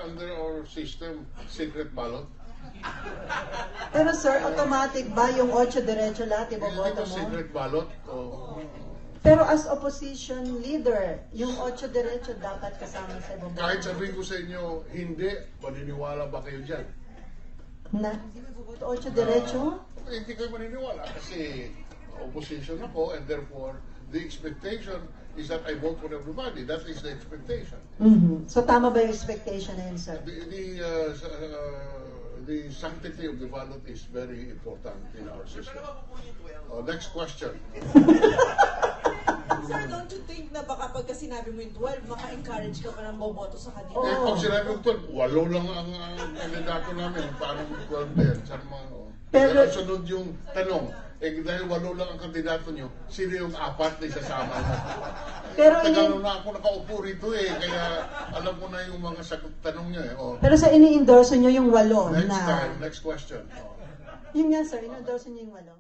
under our system, secret ballot. Pero sir, automatic ba yung 8 diretso lahat iboboto Hindi mo? secret ballot. O, Pero as opposition leader, yung 8 diretso dapat kasama sa iboboto. kahit sabihin ko sa inyo, hindi, maniniwala ba kayo dyan? Na 8 diretso? Hindi kayo maniniwala kasi opposition ako and therefore the expectation is that I vote for everybody. That is the expectation. So tama ba yung expectation na yun, sir? The sanctity of the ballot is very important in our system. Next question. Sir, don't you think na baka pagka sinabi mo yung 12, maka-encourage ka pa ng boboto sa kanila? Eh, pag sinabi ko 12, 8 lang ang kandidato namin. Paano 12 din? Saan mga... Pero sunod yung tanong, dahil 8 lang ang kandidato nyo, sino yung 4 na isasama nyo? Pero Tagal na ako nakaupo rito kaya alam ko na yung mga sagot tanong nyo Pero sa ini-endorse nyo yung 8 Next na... time, next question. Yun nga sir, in-endorse nyo yung 8.